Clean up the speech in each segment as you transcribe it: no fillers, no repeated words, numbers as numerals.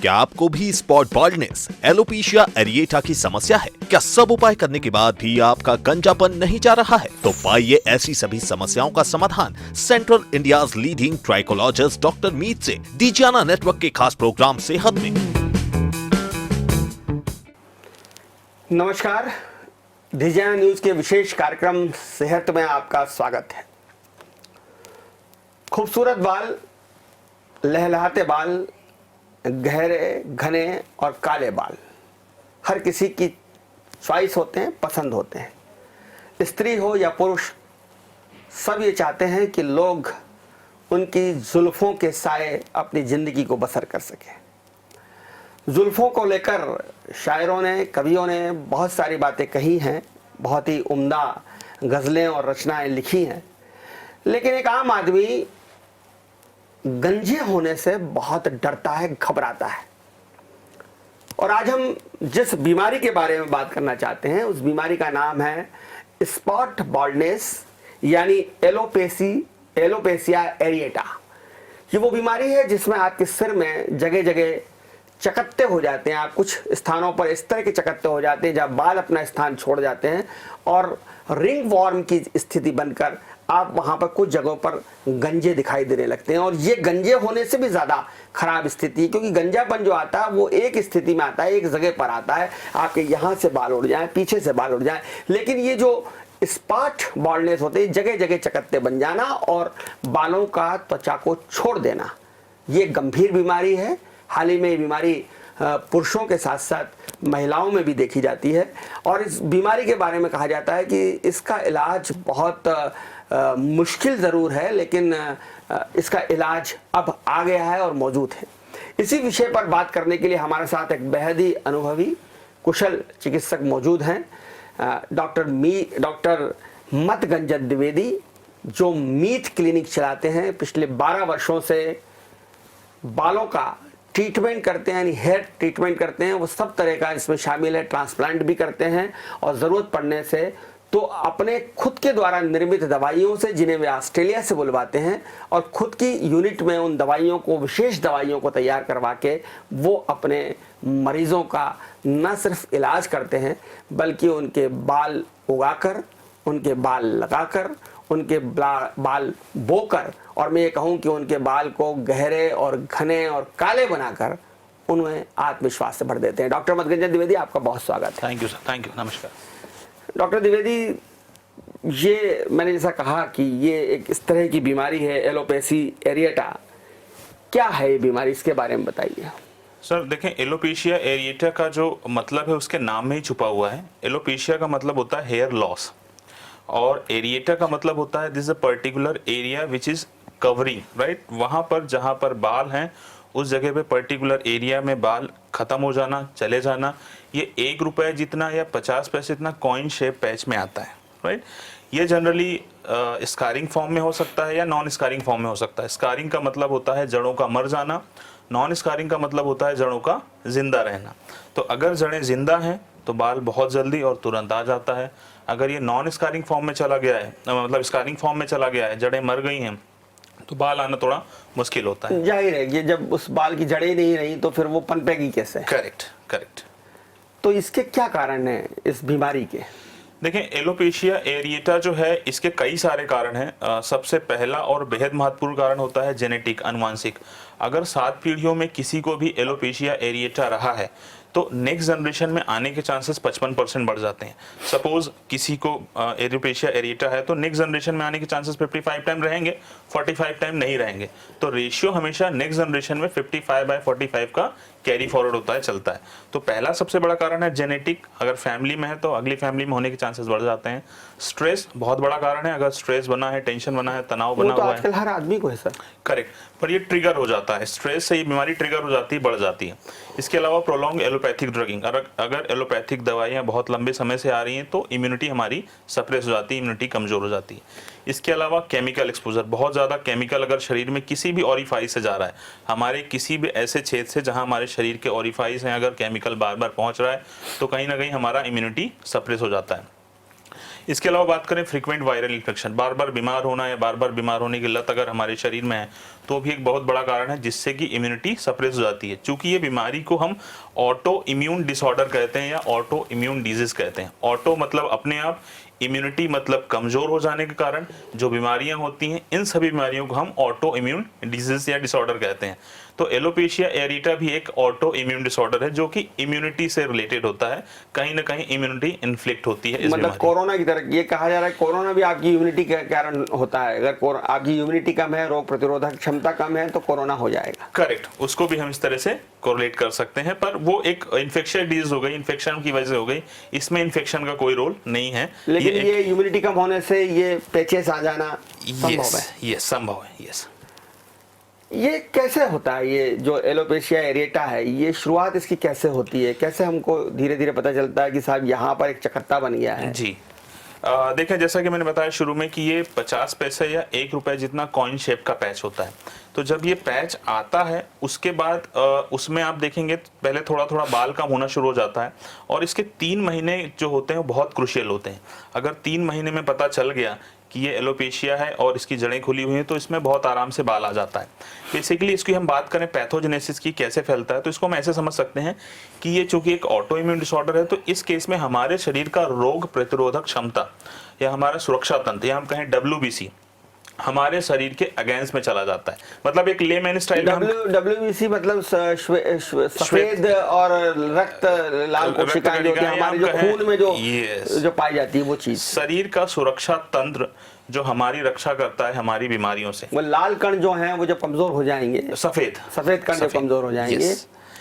क्या आपको भी स्पॉट बाल्डनेस, एलोपेशिया एरिएटा की समस्या है? क्या सब उपाय करने के बाद भी आपका गंजापन नहीं जा रहा है? तो पाइए ऐसी सभी समस्याओं का समाधान Central India's leading trichologist doctor Meet से डीजियाना नेटवर्क के खास प्रोग्राम सेहत में। नमस्कार, डीजियाना न्यूज के विशेष कार्यक्रम सेहत में आपका स्वागत है। खूबसूरत बाल, लहलहाते बाल, गहरे, घने और काले बाल हर किसी की चॉइस होते हैं, पसंद होते हैं। स्त्री हो या पुरुष, सब ये चाहते हैं कि लोग उनकी जुल्फों के साए अपनी जिंदगी को बसर कर सकें। जुल्फों को लेकर शायरों ने, कवियों ने बहुत सारी बातें कही हैं, बहुत ही उम्दा गज़लें और रचनाएं लिखी हैं, लेकिन एक आम आदमी गंजे होने से बहुत डरता है, घबराता है। और आज हम जिस बीमारी के बारे में बात करना चाहते हैं, उस बीमारी का नाम है स्पॉट बाल्डनेस यानी एलोपेशिया एरिएटा। ये वो बीमारी है जिसमें आपके सिर में जगह जगह चकत्ते हो जाते हैं। आप कुछ स्थानों पर इस तरह के चकत्ते हो जाते हैं जहाँ बाल अपना स्थान छोड़ जाते हैं और रिंग वॉर्म की स्थिति बनकर आप वहाँ पर कुछ जगहों पर गंजे दिखाई देने लगते हैं। और ये गंजे होने से भी ज़्यादा खराब स्थिति है, क्योंकि गंजापन जो आता है वो एक स्थिति में आता है, एक जगह पर आता है, आपके यहाँ से बाल उड़ जाएं, पीछे से बाल उड़ जाएं। लेकिन ये जो स्पॉट बाल्डनेस होते हैं, जगह जगह चकत्ते बन जाना और बालों का त्वचा को छोड़ देना, ये गंभीर बीमारी है। हाल ही में ये बीमारी पुरुषों के साथ साथ महिलाओं में भी देखी जाती है। और इस बीमारी के बारे में कहा जाता है कि इसका इलाज बहुत मुश्किल ज़रूर है, लेकिन इसका इलाज अब आ गया है और मौजूद है। इसी विषय पर बात करने के लिए हमारे साथ एक बेहद ही अनुभवी कुशल चिकित्सक मौजूद हैं, डॉक्टर मत गंजन द्विवेदी, जो मीत क्लिनिक चलाते हैं। पिछले 12 वर्षों से बालों का ट्रीटमेंट करते हैं, यानी हेयर ट्रीटमेंट करते हैं। वो सब तरह का इसमें शामिल है, ट्रांसप्लांट भी करते हैं और ज़रूरत पड़ने से तो अपने खुद के द्वारा निर्मित दवाइयों से, जिन्हें वे ऑस्ट्रेलिया से बुलवाते हैं, और खुद की यूनिट में उन दवाइयों को, विशेष दवाइयों को तैयार करवा के वो अपने मरीजों का न सिर्फ इलाज करते हैं, बल्कि उनके बाल उगाकर, उनके बाल लगाकर, उनके बाल बोकर, और मैं ये कहूँ कि उनके बाल को गहरे और घने और काले बनाकर उन्हें आत्मविश्वास से भर देते हैं। डॉक्टर मत गंजन द्विवेदी, आपका बहुत स्वागत है। Thank you sir, thank you, नमस्कार। डॉक्टर द्विवेदी, ये मैंने जैसा कहा कि ये एक इस तरह की बीमारी है, एलोपेशिया एरिएटा। क्या है ये बीमारी, इसके बारे में बताइए। सर देखें, एलोपेशिया एरिएटा का जो मतलब है उसके नाम में ही छुपा हुआ है। एलोपेशिया का मतलब होता है हेयर लॉस, और एरिएटा का मतलब होता है this a particular area which is covering, right. वहां पर जहां पर बाल हैं उस जगह पे पर्टिकुलर एरिया में बाल खत्म हो जाना, चले जाना। ये 1 रुपए जितना या 50 पैसे इतना कॉइन शेप पैच में आता है, राइट। ये जनरली स्कारिंग फॉर्म में हो सकता है या नॉन स्कारिंग फॉर्म में हो सकता है। स्कारिंग का मतलब होता है जड़ों का मर जाना, नॉन स्कारिंग का मतलब होता है जड़ों का जिंदा रहना। तो अगर जड़ें जिंदा हैं तो बाल बहुत जल्दी और तुरंत आ जाता है। अगर ये नॉन स्कारिंग फॉर्म में चला गया है, मतलब स्कारिंग फॉर्म में चला गया है, जड़ें मर गई हैं, तो बाल आना थोड़ा मुश्किल होता है। जाहिर है, ये जब उस बाल की जड़ें नहीं रही तो फिर वो पनपेगी कैसे? Correct, correct. तो इसके क्या कारण हैं इस बीमारी के? देखें, एलोपेशिया एरिएटा जो है, इसके कई सारे कारण हैं। सबसे पहला और बेहद महत्वपूर्ण कारण होता है जेनेटिक, अनुवांशिक। अगर 7 पीढ़ियों में किसी को भी एलोपेशिया एरिएटा रहा है तो नेक्स्ट जनरेशन में आने के चांसेस 55% बढ़ जाते हैं। सपोज किसी को एलोपेशिया एरिएटा है तो नेक्स्ट जनरेशन में आने के चांसेस 55 टाइम रहेंगे, 45 टाइम नहीं रहेंगे। तो रेशियो हमेशा नेक्स्ट जनरेशन में 55/45 का कैरी फॉरवर्ड होता है, चलता है। तो पहला सबसे बड़ा कारण है जेनेटिक। अगर फैमिली में है तो अगली फैमिली में होने के चांसेस बढ़ जाते हैं। स्ट्रेस बहुत बड़ा कारण है। अगर स्ट्रेस बना है, टेंशन बना है, तनाव बना हुआ है, आजकल हर आदमी को है सर। करेक्ट, पर ये ट्रिगर हो जाता है, स्ट्रेस से ये बीमारी ट्रिगर हो जाती है, बढ़ जाती है। इसके अलावा प्रोलॉन्ग एलोपैथिक ड्रगिंग, अगर एलोपैथिक दवाइयाँ बहुत लंबे समय से आ रही हैं तो इम्यूनिटी हमारी सप्रेस हो जाती है, इम्यूनिटी कमजोर हो जाती है। इसके अलावा केमिकल एक्सपोजर, बहुत ज़्यादा केमिकल अगर शरीर में किसी भी ऑरिफाइस से जा रहा है, हमारे किसी भी ऐसे क्षेत्र से जहां हमारे शरीर के ऑरिफाइस हैं, अगर केमिकल बार बार पहुंच रहा है तो कहीं ना कहीं हमारा इम्यूनिटी सप्रेस हो जाता है। इसके अलावा बात करें फ्रीक्वेंट वायरल इन्फेक्शन, बार बार बीमार होना या बार बार बीमार होने की लत अगर हमारे शरीर में है तो भी एक बहुत बड़ा कारण है जिससे कि इम्यूनिटी सप्रेस हो जाती है। चूंकि ये बीमारी को हम ऑटो इम्यून डिसऑर्डर कहते हैं या ऑटो इम्यून डिजीज कहते हैं। ऑटो मतलब अपने आप, इम्यूनिटी मतलब कमजोर हो जाने के कारण जो बीमारियां होती हैं, इन सभी बीमारियों को हम ऑटो इम्यून डिजीज या डिसऑर्डर कहते हैं। तो एलोपेशिया एरिटा भी एक ऑटो इम्यून डिसऑर्डर है जो कि इम्यूनिटी से रिलेटेड होता है, कहीं ना कहीं इम्यूनिटी इन्फ्लिक्ट होती है इस मतलब बीमारी। कोरोना की तरह ये कहा जा रहा है, कोरोना भी आपकी इम्यूनिटी के कारण होता है। अगर आपकी इम्यूनिटी कम है, रोग प्रतिरोधक क्षमता कम है, तो कोरोना हो जाएगा। करेक्ट, उसको भी हम इस तरह से कोरिलेट कर सकते हैं, पर वो एक इन्फेक्शन डिजीज हो गई, इन्फेक्शन की वजह से हो गई, इसमें इन्फेक्शन का कोई रोल नहीं है। लेकिन ये इम्यूनिटी कम होने से ये पेचेस आ जाना संभव है। यस, संभव है, यस। ये कैसे होता है? ये जो एलोपेशिया एरिएटा है, ये शुरुआत इसकी कैसे होती है? कैसे हमको धीरे धीरे पता चलता है कि साहब यहाँ पर एक चकत्ता बन गया है? जी, देखें, जैसा कि मैंने बताया शुरू में कि ये 50 पैसे या 1 रुपए जितना कॉइन शेप का पैच होता है। तो जब ये पैच आता है उसके बाद उसमें आप देखेंगे पहले थोड़ा थोड़ा बाल कम होना शुरू हो जाता है, और इसके 3 महीने जो होते हैं वो बहुत क्रुशियल होते हैं। अगर 3 महीने में पता चल गया कि ये एलोपेशिया है और इसकी जड़ें खुली हुई हैं तो इसमें बहुत आराम से बाल आ जाता है। बेसिकली इसकी हम बात करें पैथोजेनेसिस की, कैसे फैलता है, तो इसको हम ऐसे समझ सकते हैं कि ये चूंकि एक ऑटो इम्यून डिसऑर्डर है तो इस केस में हमारे शरीर का रोग प्रतिरोधक क्षमता या हमारा सुरक्षा तंत्र या हम कहें WBC हमारे शरीर के अगेंस्ट में चला जाता है। मतलब एक लेमैन स्टाइल में WBC मतलब सफेद और रक्त लाल कोशिकाएं जो होती हैं हमारे जो खून में जो पाई जाती है, वो चीज, शरीर का सुरक्षा तंत्र जो हमारी रक्षा करता है हमारी बीमारियों से। वो लाल कण जो हैं वो जब कमजोर हो जाएंगे, सफेद कण जब कमजोर हो जाएंगे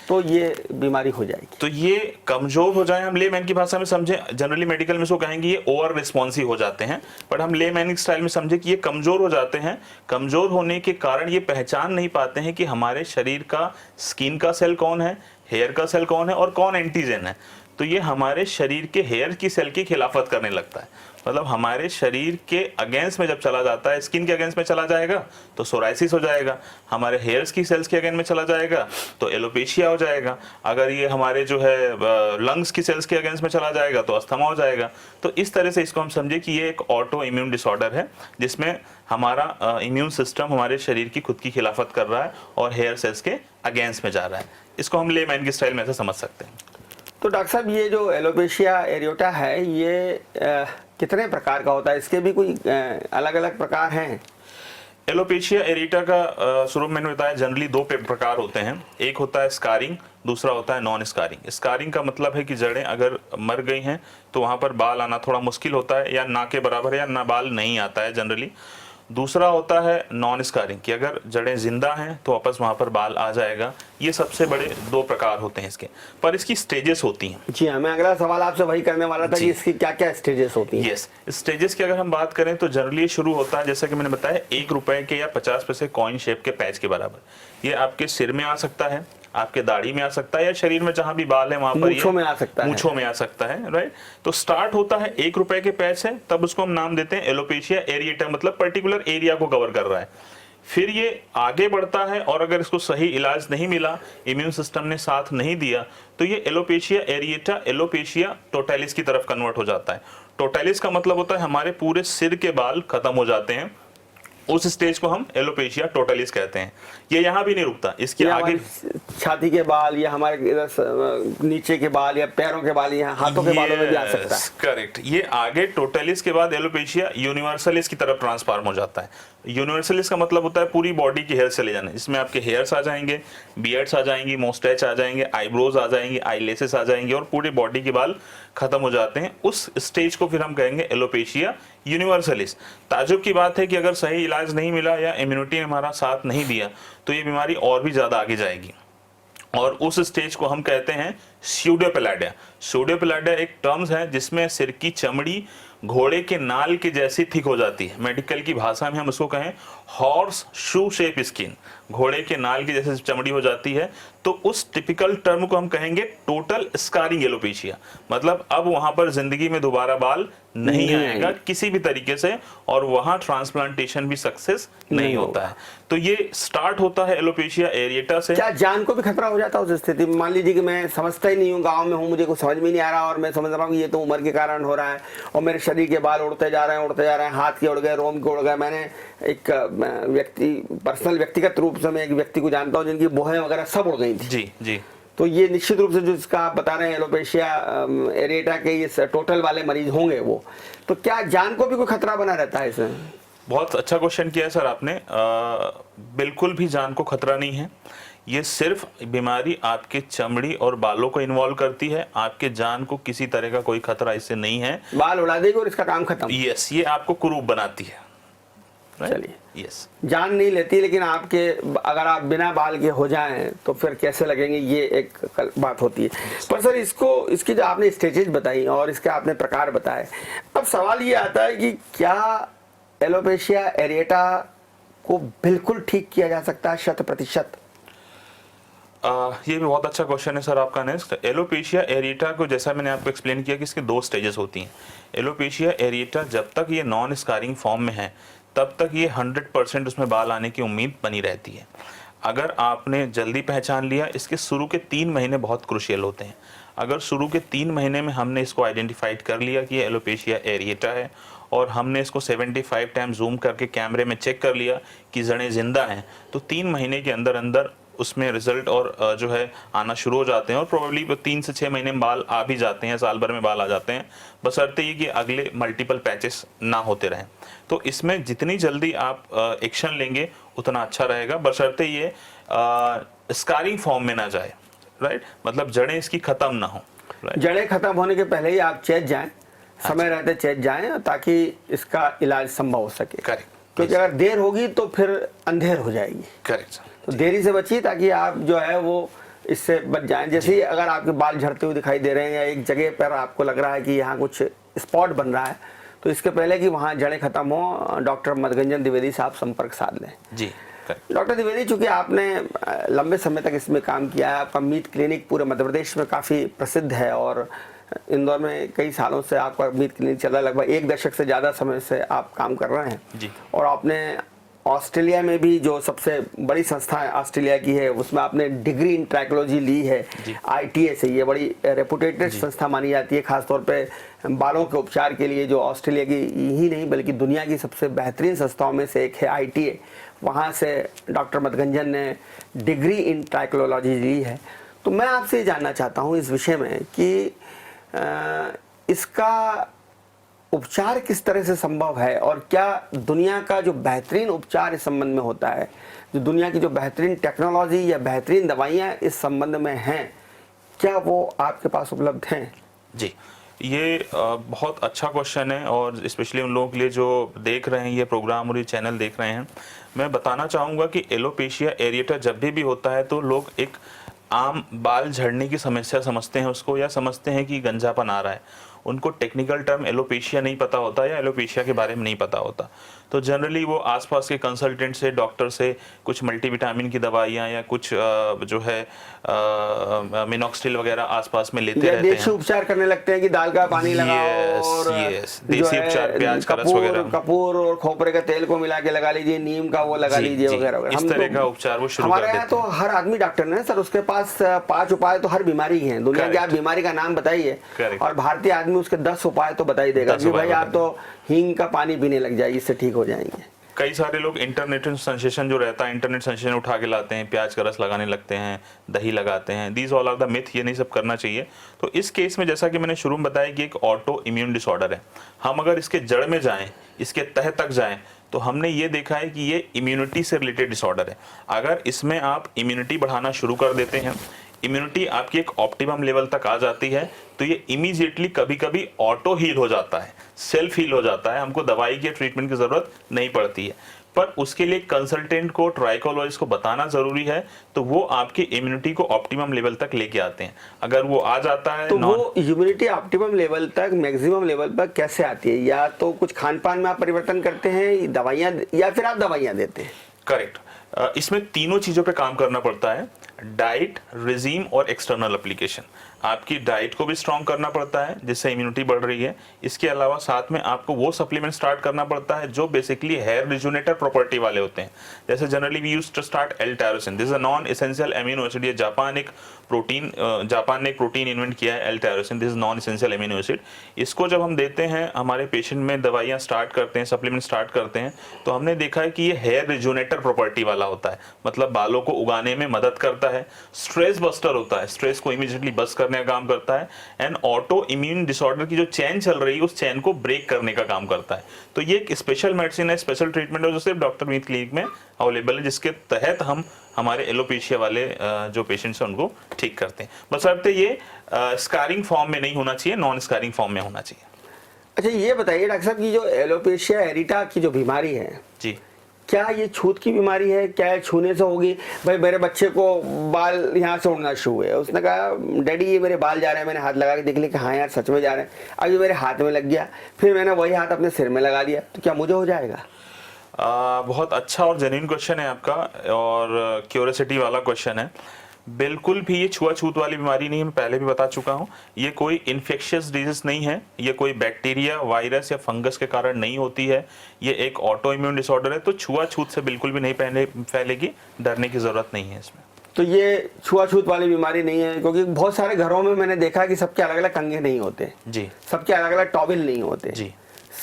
तो ये बीमारी हो जाएगी। तो ये कमजोर हो जाए, हम लेमैन की भाषा में समझे, जनरली मेडिकल में इसको कहेंगे ये ओवर रिस्पॉन्सिव हो जाते हैं, पर हम लेमैन स्टाइल में समझे कि ये कमजोर हो जाते हैं। कमजोर होने के कारण ये पहचान नहीं पाते हैं कि हमारे शरीर का स्किन का सेल कौन है, हेयर का सेल कौन है और कौन एंटीजन है। तो ये हमारे शरीर के हेयर की सेल की खिलाफत करने लगता है। मतलब हमारे शरीर के अगेंस्ट में जब चला जाता है, स्किन के अगेंस्ट में चला जाएगा तो सोराइसिस हो जाएगा, हमारे हेयर्स की सेल्स के अगेंस्ट में चला जाएगा तो एलोपेशिया हो जाएगा, अगर ये हमारे जो है लंग्स की सेल्स के अगेंस्ट में चला जाएगा तो अस्थमा हो जाएगा। तो इस तरह से इसको हम समझे कि ये एक ऑटो इम्यून डिसऑर्डर है जिसमें हमारा इम्यून सिस्टम हमारे शरीर की खुद की खिलाफत कर रहा है और हेयर सेल्स के अगेंस्ट में जा रहा है। इसको हम लेमैन की स्टाइल में ऐसे समझ सकते हैं। तो डॉक्टर साहब, ये जो एलोपेशिया एरियोटा है ये कितने प्रकार का होता है? इसके भी कोई अलग अलग प्रकार हैं? एलोपेशिया एरिटा का शुरू में मैंने बताया जनरली 2 प्रकार होते हैं। एक होता है स्कारिंग, दूसरा होता है नॉन स्कारिंग। स्कारिंग का मतलब है कि जड़ें अगर मर गई हैं तो वहां पर बाल आना थोड़ा मुश्किल होता है या ना के बराबर है या ना बाल नहीं आता है जनरली। दूसरा होता है नॉन स्कारिंग कि अगर जड़ें जिंदा हैं तो वापस वहां पर बाल आ जाएगा। ये सबसे बड़े 2 प्रकार होते हैं इसके, पर इसकी स्टेजेस होती हैं। जी हाँ, मैं अगला सवाल आपसे वही करने वाला था कि इसकी क्या क्या स्टेजेस होती हैं। यस, स्टेजेस की अगर हम बात करें तो जनरली शुरू होता है जैसा कि मैंने बताया 1 रुपए के या 50 पैसे कॉइन शेप के पैच के बराबर। ये आपके सिर में आ सकता है, आपके दाढ़ी में आ सकता है या शरीर में जहां भी बाल है वहां पर मूंछों में आ सकता है, मूंछों में आ सकता है, राइट। तो स्टार्ट होता है 1 रुपए के पैच है, तब उसको हम नाम देते हैं एलोपेशिया एरिएटा, मतलब पर्टिकुलर एरिया को कवर कर रहा है। फिर ये आगे बढ़ता है और अगर इसको सही इलाज नहीं मिला, इम्यून सिस्टम ने साथ नहीं दिया, तो ये एलोपेशिया एरिएटा एलोपेशिया टोटैलिस की तरफ कन्वर्ट हो जाता है। टोटैलिस का मतलब होता है हमारे पूरे सिर के बाल खत्म हो जाते हैं, उस स्टेज को हम एलोपेशिया टोटलिस कहते हैं। ये यहाँ भी नहीं रुकता, इसके आगे छाती के बाल या हमारे नीचे के बाल या पैरों के बाल या हाथों के बालों में भी आ सकता है। करेक्ट, ये आगे टोटलिस के बाद एलोपेशिया यूनिवर्सलिस की तरफ ट्रांसफॉर्म हो जाता है। यूनिवर्सलिस का मतलब होता है पूरी बॉडी के हेयर चले जाने, इसमें आपके हेयर्स आ जाएंगे, बियर्ड्स आ जाएंगी, मोस्टैच आ जाएंगे, आईब्रोज आ जाएंगी, आईलेसेस आ जाएंगे और पूरी बॉडी के बाल खत्म हो जाते हैं। उस स्टेज को फिर हम कहेंगे एलोपेशिया यूनिवर्सलिस। ताजुब की बात है कि अगर सही इलाज नहीं मिला या इम्यूनिटी ने हमारा साथ नहीं दिया तो ये बीमारी और भी ज्यादा आगे जाएगी और उस स्टेज को हम कहते हैं स्यूडोपेलाइडिया। स्यूडोपेलाइडिया एक टर्म्स है जिसमें सिर की चमड़ी घोड़े के नाल के जैसी थिक हो जाती है। मेडिकल की भाषा में हम उसको कहें हॉर्स शू शेप स्किन, घोड़े के नाल की जैसे चमड़ी हो जाती है, तो उस टिपिकल टर्म को हम कहेंगे टोटल स्कारिंग एलोपेशिया। मतलब अब वहां पर जिंदगी में दोबारा बाल नहीं आएगा किसी भी तरीके से, और वहां ट्रांसप्लांटेशन भी सक्सेस नहीं होता है। तो ये स्टार्ट होता है एलोपेशिया एरिएटा से। क्या जान को भी खतरा हो जाता है उस स्थिति में? मान लीजिए कि मैं समझता ही नहीं हूँ, गांव में हूँ, मुझे कुछ समझ में नहीं आ रहा, और मैं समझ रहा हूँ कि ये तो उम्र के कारण हो रहा है, और मेरे शरीर के बाल उड़ते जा रहे हैं, हाथ के उड़ गए, रोम के उड़ गए। मैंने एक पर्सनल व्यक्तिगत रूप से मैं एक व्यक्ति को जानता हूँ जिनकी बोहें वगैरह सब उड़ गई थी। जी जी। तो ये निश्चित रूप से जो इसका आप बता रहे हैं एलोपेशिया एरिएटा के ये टोटल वाले मरीज होंगे वो, तो क्या जान को भी कोई खतरा बना रहता है इसमें? बहुत अच्छा क्वेश्चन किया सर आपने। बिल्कुल भी जान को खतरा नहीं है। ये सिर्फ बीमारी आपके चमड़ी और बालों को इन्वॉल्व करती है, आपके जान को किसी तरह का कोई खतरा इससे नहीं है। बाल उड़ा देगी और इसका काम खत्म। यस, ये आपको कुरूप बनाती है। चलिए, यस, जान नहीं लेती, लेकिन आपके अगर आप बिना बाल के हो जाएं तो फिर कैसे लगेंगे, ये एक बात होती है। पर सर इसकी जो आपने स्टेजेस बताई और इसके आपने प्रकार बताए, अब सवाल ये आता है कि क्या एलोपेशिया एरिएटा को बिल्कुल ठीक किया जा सकता है 100%? ये भी बहुत अच्छा क्वेश्चन है सर आपका। नेक्स्ट, एलोपेशिया एरिएटा को जैसा मैंने आपको एक्सप्लेन किया कि इसके 2 स्टेजेस होती हैं। एलोपेशिया एरिएटा जब तक ये नॉन स्कारिंग फॉर्म में है तब तक ये 100% उसमें बाल आने की उम्मीद बनी रहती है। अगर आपने जल्दी पहचान लिया, इसके शुरू के 3 महीने बहुत क्रुशियल होते हैं। अगर शुरू के 3 महीने में हमने इसको आइडेंटिफाइड कर लिया कि ये एलोपेशिया एरिएटा है, और हमने इसको 75 टाइम जूम करके कैमरे में चेक कर लिया कि जड़ें जिंदा हैं, तो 3 महीने के अंदर अंदर उसमें रिजल्ट और जो है आना शुरू हो जाते हैं, और प्रोबेबली 3 से 6 महीने में बाल आ भी जाते हैं, साल भर में बाल आ जाते हैं, बशर्ते ये कि अगले मल्टीपल पैचेस ना होते रहें। तो इसमें जितनी जल्दी आप एक्शन लेंगे उतना अच्छा रहेगा, बशर्ते ये स्कारिंग फॉर्म में ना जाए। राइट, मतलब जड़ें इसकी खत्म ना हो। जड़ें खत्म होने के पहले ही आप चेत जाएं, समय रहते चेत जाएं, ताकि इसका इलाज संभव हो सके। करेक्ट, क्योंकि अगर देर होगी तो फिर अंधेर हो जाएगी। करेक्ट, तो देरी से बचिए ताकि आप जो है वो इससे बच जाएं। जैसे ही अगर आपके बाल झड़ते हुए दिखाई दे रहे हैं या एक जगह पर आपको लग रहा है कि यहाँ कुछ स्पॉट बन रहा है, तो इसके पहले कि वहाँ जड़ें खत्म हो, डॉक्टर मधुगंजन द्विवेदी से आप संपर्क साध लें। जी। डॉक्टर द्विवेदी, चूंकि आपने लंबे समय तक इसमें काम किया है, आपका मीट क्लिनिक पूरे मध्य प्रदेश में काफ़ी प्रसिद्ध है, और इंदौर में कई सालों से आपका मीट क्लिनिक चल रहा है, लगभग 1 दशक से ज़्यादा समय से आप काम कर रहे हैं जी। और आपने ऑस्ट्रेलिया में भी जो सबसे बड़ी संस्था है ऑस्ट्रेलिया की है, उसमें आपने डिग्री इन ट्रैकोलॉजी ली है ITA से। ये बड़ी रेपुटेटेड संस्था मानी जाती है, खासतौर पे बालों के उपचार के लिए, जो ऑस्ट्रेलिया की ही नहीं बल्कि दुनिया की सबसे बेहतरीन संस्थाओं में से एक है ITA। वहाँ से डॉक्टर मधुगंजन ने डिग्री इन ट्रैकोलॉजी ली है। तो मैं आपसे जानना चाहता हूँ इस विषय में कि इसका उपचार किस तरह से संभव है, और क्या दुनिया का जो बेहतरीन उपचार इस संबंध में होता है, जो दुनिया की जो बेहतरीन टेक्नोलॉजी या बेहतरीन दवाइयाँ इस संबंध में हैं, क्या वो आपके पास उपलब्ध हैं? जी, ये बहुत अच्छा क्वेश्चन है, और स्पेशली उन लोगों के लिए जो देख रहे हैं ये प्रोग्राम और ये चैनल देख रहे हैं, मैं बताना चाहूँगा कि एलोपेशिया एरिएटा जब भी होता है तो लोग एक आम बाल झड़ने की समस्या समझते हैं उसको, या समझते हैं कि गंजापन आ रहा है। उनको टेक्निकल टर्म एलोपेशिया नहीं पता होता या एलोपेशिया के बारे में नहीं पता होता। तो जनरली वो आसपास के कंसल्टेंट से, डॉक्टर से कुछ मल्टीविटामिन की दवाइयाँ या कुछ जो है मिनॉक्सिडिल वगैरह आसपास में लेते रहते हैं। देसी उपचार करने लगते हैं कि दाल का पानी लगाओ, और देसी उपचार, प्याज का रस वगैरह, कपूर और खोपरे के तेल को मिला के लगा लीजिए, नीम का वो लगा लीजिए वगैरह। इस तरह का उपचार वो शुरू कर देते हैं। हमारे यहाँ तो हर आदमी डॉक्टर ने सर, उसके पास 5 उपाय तो हर बीमारी के हैं। दुनिया की आप बीमारी का नाम बताइए और भारतीय आदमी उसके 10 उपाय तो बता ही देगा कि भाई आप तो हींग का पानी पीने लग जाइए, इससे ठीक हो जाएंगे। कई सारे लोग इंटरनेट सेंसेशन जो रहता है, इंटरनेट सेंसेशन उठा के लाते हैं, प्याज का रस लगाने लगते हैं, दही लगाते हैं। These all are the myth, ये नहीं सब करना चाहिए। तो इस केस में जैसा कि मैंने शुरू में बताया कि एक ऑटो इम्यून डिसऑर्डर है। हम अगर इसके जड़ में जाएं, इसके तह तक जाएं, तो हमने ये देखा है कि ये इम्यूनिटी से रिलेटेड डिसऑर्डर है। अगर इसमें आप इम्यूनिटी बढ़ाना शुरू कर देते हैं, इम्यूनिटी आपकी एक ऑप्टिमम लेवल तक आ जाती है, तो ये इमीडिएटली कभी कभी ऑटो हील हो जाता है, सेल्फ हील हो जाता है, हमको दवाई के ट्रीटमेंट की जरूरत नहीं पड़ती है। पर उसके लिए कंसल्टेंट को, ट्राइकोलॉजिस्ट को बताना जरूरी है, तो वो आपकी इम्यूनिटी को ऑप्टिमम लेवल तक लेके आते हैं। अगर वो आ जाता है तो वो इम्यूनिटी ऑप्टिमम लेवल तक, मैक्सिमम लेवल पर कैसे आती है? या तो कुछ खान पान में आप परिवर्तन करते हैं, दवाइयाँ, या फिर आप दवाइयाँ देते हैं? करेक्ट। इसमें तीनों चीजों पे काम करना पड़ता है, डाइट, रिजीम और एक्सटर्नल एप्लीकेशन। आपकी डाइट को भी स्ट्रॉन्ग करना पड़ता है जिससे इम्यूनिटी बढ़ रही है। इसके अलावा साथ में आपको वो सप्लीमेंट स्टार्ट करना पड़ता है जो बेसिकली हेयर रिजुनेटर प्रॉपर्टी वाले होते हैं। जैसे generally we use to start L tyrosine, this is a non essential amino acid. ये जापान ने एक प्रोटीन इन्वेंट किया है, L tyrosine, this is non essential amino acid. इसको जब हम देते हैं हमारे पेशेंट में, दवाइयाँ स्टार्ट करते हैं, सप्लीमेंट स्टार्ट करते हैं, तो हमने देखा है कि ये हेयर रिजुनेटर प्रॉपर्टी वाला होता है, मतलब बालों को उगाने में मदद करता है, स्ट्रेस बस्टर होता है, स्ट्रेस को इमीडिएटली बस्ट करने का काम करता है, एंड ऑटो इम्यून डिसऑर्डर की जो चेन चल रही है उस चेन को ब्रेक करने का काम करता है। तो ये एक स्पेशल मेडिसिन है, स्पेशल ट्रीटमेंट है जो सिर्फ डॉक्टर मीत क्लिनिक में अवेलेबल है, जिसके तहत हम हमारे एलोपेशिया वाले जो पेशेंट्स हैं उनको ठीक करते हैं। बशर्ते ये स्कारिंग फॉर्म में नहीं होना चाहिए, नॉन स्कारिंग फॉर्म में होना चाहिए। अच्छा, ये बताइए डॉक्टर साहब की जो एलोपेशिया एरिटा की जो बीमारी है, जी, क्या ये छूत की बीमारी है? क्या ये छूने से होगी? भाई मेरे बच्चे को बाल यहाँ से उड़ना शुरू हुए, उसने कहा डैडी ये मेरे बाल जा रहे हैं, मैंने हाथ लगा के देख लिया कि हाँ यार सच में जा रहे हैं, अब ये मेरे हाथ में लग गया, फिर मैंने वही हाथ अपने सिर में लगा लिया, तो क्या मुझे हो जाएगा? बहुत अच्छा और जेन्युइन क्वेश्चन है आपका, और क्यूरियोसिटी वाला क्वेश्चन है। बिल्कुल भी ये छुआछूत वाली बीमारी नहीं है, मैं पहले भी बता चुका हूँ। ये कोई इन्फेक्शियस डिजीज नहीं है, ये कोई बैक्टीरिया, वायरस या फंगस के कारण नहीं होती है, ये एक ऑटो इम्यून डिसऑर्डर है। तो छुआछूत से बिल्कुल भी नहीं फैलेगी, डरने की जरूरत नहीं है इसमें। तो ये छुआछूत वाली बीमारी नहीं है, क्योंकि बहुत सारे घरों में मैंने देखा कि सबके अलग अलग कंघे नहीं होते जी, सबके अलग अलग टॉवल नहीं होते जी,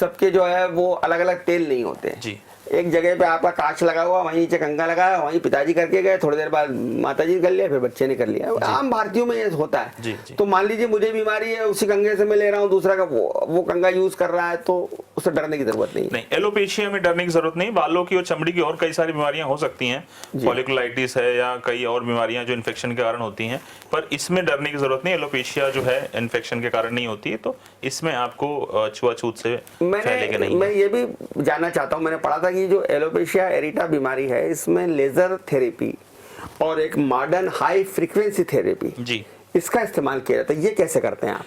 सबके जो है वो अलग अलग तेल नहीं होते जी। एक जगह पे आपका कांच लगा हुआ, वहीं नीचे कंघा लगा, वहीं पिताजी करके गए, थोड़ी देर बाद माताजी कर लिया, फिर बच्चे ने कर लिया। आम भारतीयों में ये होता है। जी, जी। तो मान लीजिए मुझे बीमारी है, उसी कंघे से मैं ले रहा हूँ, दूसरा का वो कंघा यूज कर रहा है, तो उससे डरने की जरूरत नहीं। नहीं, एलोपेशिया में डरने की जरूरत नहीं। बालों की और चमड़ी की और कई सारी बीमारियां हो सकती हैं, फॉलिकुलाइटिस है या कई और बीमारियां जो इन्फेक्शन के कारण होती हैं, पर इसमें डरने की जरूरत नहीं। एलोपेशिया जो है इन्फेक्शन के कारण नहीं होती है, तो इसमें आपको छुआछूत से फैलेगा नहीं। मैं ये भी जानना चाहता हूँ, मैंने पढ़ा था कि जो एलोपेशिया एरिटा बीमारी है, इसमें लेजर थेरेपी और एक मॉडर्न हाई फ्रीक्वेंसी थेरेपी, जी, इसका इस्तेमाल किया जाता है। ये कैसे करते हैं आप?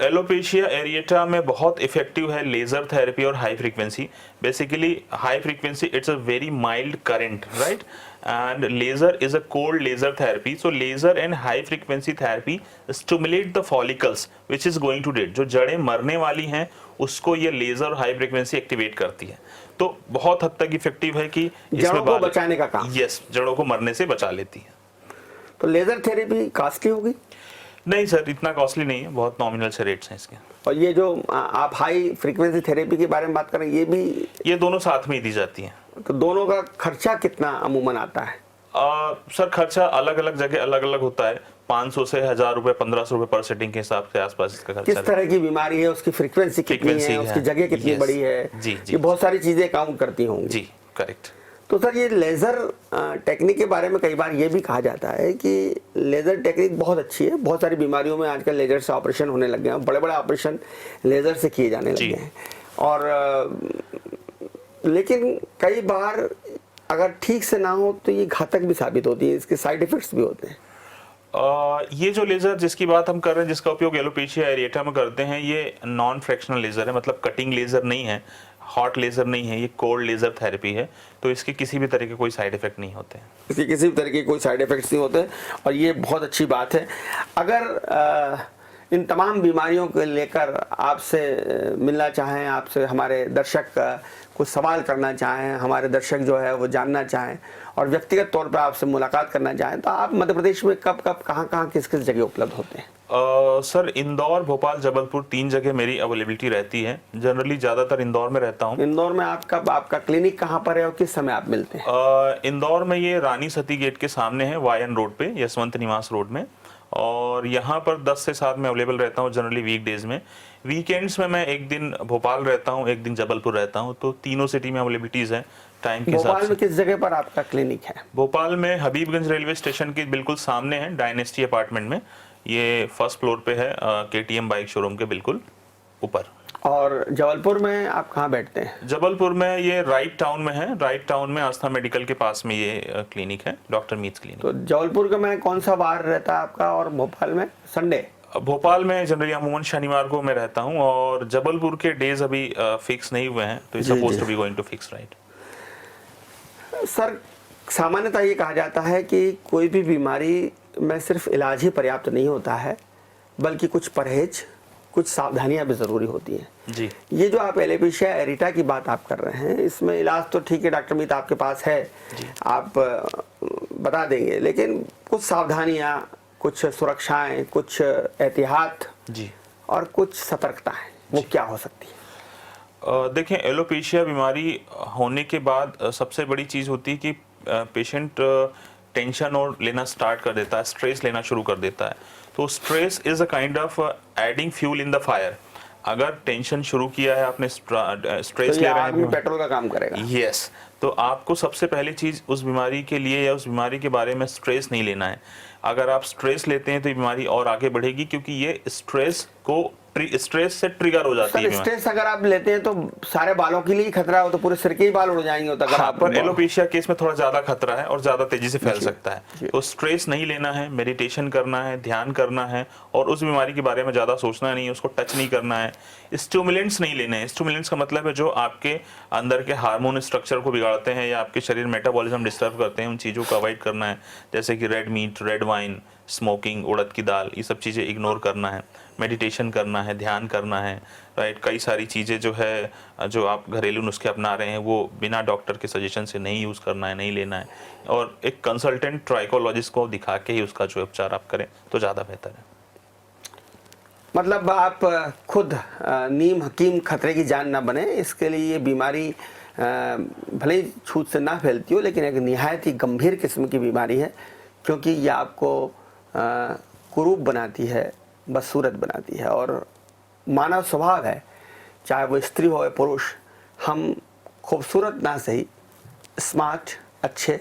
एलोपेशिया एरिएटा में बहुत इफेक्टिव है लेजर थेरेपी और high frequency. Basically high frequency it's a very mild current, right, and laser is a cold laser therapy. So laser and high frequency therapy stimulate the follicles which is going to dead. जो जड़ें मरने वाली हैं उसको ये laser high frequency activate करती है, तो बहुत हद तक इफेक्टिव है कि जड़ों को बचाने का काम। यस, जड़ों को मरने से बचा लेती है। तो लेजर थेरेपी कॉस्टली होगी? नहीं सर, इतना कॉस्टली नहीं है, बहुत नॉमिनल से रेट्स हैं इसके। और ये जो आप हाई फ्रीक्वेंसी थेरेपी के बारे में बात करें, ये भी, ये दोनों साथ में ही दी जाती हैं। तो दोनों का खर्चा कितना अमूमन आता है? सर खर्चा अलग अलग जगह अलग अलग होता है, 500 से 1000 रुपए, 1500 रुपए पर सेटिंग के हिसाब से आसपास इसका खर्चा। किस तरह की बीमारी है, उसकी फ्रीक्वेंसी कितनी है, उसकी जगह कितनी बड़ी है, जी, ये बहुत सारी चीजें काउंट करती होंगी। जी, करेक्ट। तो सर ये लेज़र टेक्निक के बारे में कई बार ये भी कहा जाता है कि लेज़र टेक्निक बहुत अच्छी है, बहुत सारी बीमारियों में आजकल लेज़र से ऑपरेशन होने लग गए हैं, बड़े बड़े ऑपरेशन लेज़र से किए जाने लग गए हैं, और लेकिन कई बार अगर ठीक से ना हो तो ये घातक भी साबित होती है, इसके साइड इफेक्ट्स भी होते हैं। ये जो लेजर जिसकी बात हम कर रहे हैं, जिसका उपयोग एलोपेशिया एरिएटा में करते हैं, ये नॉन फ्रैक्शनल लेजर है, मतलब कटिंग लेजर नहीं है, हॉट लेजर नहीं है, ये कोल्ड लेजर थेरेपी है, तो इसके किसी भी तरह के कोई साइड इफेक्ट नहीं होते हैं। इसके किसी भी तरह के कोई साइड इफेक्ट्स नहीं होते, और ये बहुत अच्छी बात है। अगर इन तमाम बीमारियों को लेकर आपसे मिलना चाहें, आपसे हमारे दर्शक कुछ सवाल करना चाहें, हमारे दर्शक जो है वो जानना चाहें और व्यक्तिगत तौर पर आपसे मुलाकात करना चाहें, तो आप मध्य प्रदेश में कब कब कहाँ कहाँ किस किस जगह उपलब्ध होते हैं? सर इंदौर, भोपाल, जबलपुर 3 जगह मेरी अवेलेबिलिटी रहती है। जनरली ज़्यादातर इंदौर में रहता हूँ। इंदौर में आपका क्लिनिक कहाँ पर है और किस समय आप मिलते हैं? इंदौर में ये रानी सती गेट के सामने है, वायन रोड पे, यशवंत निवास रोड में, और यहाँ पर 10 से 7 में अवेलेबल रहता हूँ जनरली वीकडेज में। वीकेंड्स में मैं एक दिन भोपाल रहता हूँ, एक दिन जबलपुर रहता हूँ, तो तीनों सिटी में अवेलेबिलिटीज है टाइम के हिसाब से। भोपाल में किस जगह पर आपका क्लिनिक है? भोपाल में हबीबगंज रेलवे स्टेशन के बिल्कुल सामने है, डायनेस्टी अपार्टमेंट में, ये फर्स्ट फ्लोर पे है, KTM बाइक शोरूम के बिल्कुल ऊपर। और जबलपुर में आप कहाँ बैठते हैं? जबलपुर में ये राइट टाउन में है, राइट टाउन में आस्था मेडिकल के पास में ये क्लिनिक है, डॉक्टर मीट्स क्लिनिक। तो जबलपुर का में कौन सा बार रहता है आपका, और भोपाल में संडे? भोपाल में जनरली अमूमन शनिवार को मैं रहता हूँ, और जबलपुर के डेज अभी फिक्स नहीं हुए हैं, तो it's supposed to be going to fix, right. Sir, सामान्यतः ये कहा जाता है कि कोई भी बीमारी में सिर्फ इलाज ही पर्याप्त नहीं होता है, बल्कि कुछ परहेज, कुछ सावधानियां भी ज़रूरी होती हैं जी। ये जो आप एलोपेशिया एरिटा की बात आप कर रहे हैं, इसमें इलाज तो ठीक है डॉक्टर मीत आपके पास है, आप बता देंगे, लेकिन कुछ सावधानियां, कुछ सुरक्षाएं, कुछ एहतियात जी और कुछ सतर्कताएं, वो क्या हो सकती है? देखें, एलोपेशिया बीमारी होने के बाद सबसे बड़ी चीज़ होती है कि पेशेंट टेंशन और लेना स्टार्ट कर देता है, स्ट्रेस लेना शुरू कर देता है। तो stress is a kind of adding fuel in the fire. अगर टेंशन शुरू किया है आपने, स्ट्रेस तो ले रहे हैं, पेट्रोल का काम करेगा। यस, तो आपको सबसे पहली चीज उस बीमारी के लिए या उस बीमारी के बारे में स्ट्रेस नहीं लेना है। अगर आप स्ट्रेस लेते हैं तो ये बीमारी और आगे बढ़ेगी, क्योंकि ये स्ट्रेस से ट्रिगर हो जाती है। स्ट्रेस अगर आप लेते हैं तो सारे बालों के लिए खतरा हो, तो पूरे सिर के ही बाल उड़ जाएंगे। तो अगर आप पर एलोपेशिया केस में थोड़ा ज्यादा खतरा है और ज्यादा तेजी से फैल सकता है। तो स्ट्रेस नहीं लेना है, मेडिटेशन करना है, ध्यान करना है, और उस बीमारी के बारे में ज्यादा सोचना नहीं है, उसको टच नहीं करना है। स्टिमुलेंट्स नहीं लेने हैं। स्टिमुलेंट्स का मतलब है जो आपके अंदर के हार्मोन स्ट्रक्चर को बिगाड़ते हैं या आपके शरीर मेटाबॉलिज्म डिस्टर्ब करते हैं, उन चीज़ों को अवॉइड करना है, जैसे कि red meat, red wine, smoking, उड़द की दाल, ये सब चीज़ें इग्नोर करना है। मेडिटेशन करना है, ध्यान करना है, राइट। कई सारी चीज़ें जो है, जो आप घरेलू नुस्खे अपना रहे हैं, वो बिना डॉक्टर के सजेशन से नहीं यूज़ करना है, नहीं लेना है, और एक कंसल्टेंट ट्राइकोलॉजिस्ट को दिखा के ही उसका जो उपचार आप करें तो ज़्यादा बेहतर है। मतलब आप खुद नीम हकीम खतरे की जान ना बने, इसके लिए ये बीमारी भले ही छूत से ना फैलती हो, लेकिन एक निहायत ही गंभीर किस्म की बीमारी है, क्योंकि ये आपको कुरूप बनाती है, बदसूरत बनाती है। और मानव स्वभाव है, चाहे वो स्त्री हो या पुरुष, हम खूबसूरत ना सही, स्मार्ट, अच्छे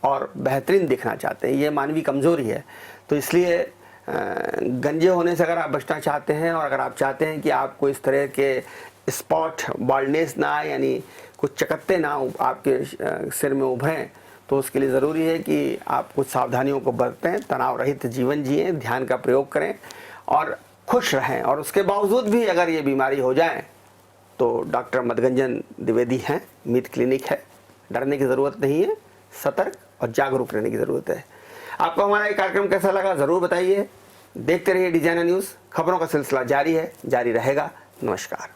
और बेहतरीन दिखना चाहते हैं। ये मानवीय कमज़ोरी है। तो इसलिए गंजे होने से अगर आप बचना चाहते हैं, और अगर आप चाहते हैं कि आपको इस तरह के स्पॉट बाल्डनेस ना आए, यानी कुछ चकत्ते ना आपके सिर में उभरें, तो उसके लिए ज़रूरी है कि आप कुछ सावधानियों को बरतें, तनाव रहित जीवन जिएं, ध्यान का प्रयोग करें और खुश रहें। और उसके बावजूद भी अगर ये बीमारी हो जाए तो डॉक्टर मधुगंजन द्विवेदी हैं, मीत क्लिनिक है, डरने की ज़रूरत नहीं है, सतर्क और जागरूक रहने की ज़रूरत है। आपको हमारा ये कार्यक्रम कैसा लगा ज़रूर बताइए। देखते रहिए डिजाइनर न्यूज़, खबरों का सिलसिला जारी है, जारी रहेगा। नमस्कार।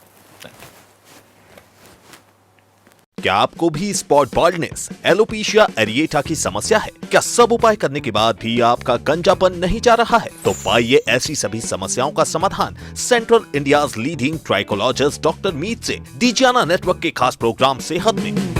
क्या आपको भी स्पॉट बाल्डनेस, एलोपेशिया एरिएटा की समस्या है? क्या सब उपाय करने के बाद भी आपका गंजापन नहीं जा रहा है? तो पाइए ऐसी सभी समस्याओं का समाधान Central India's leading trichologist doctor Meet से डिजियाना नेटवर्क के खास प्रोग्राम सेहत में।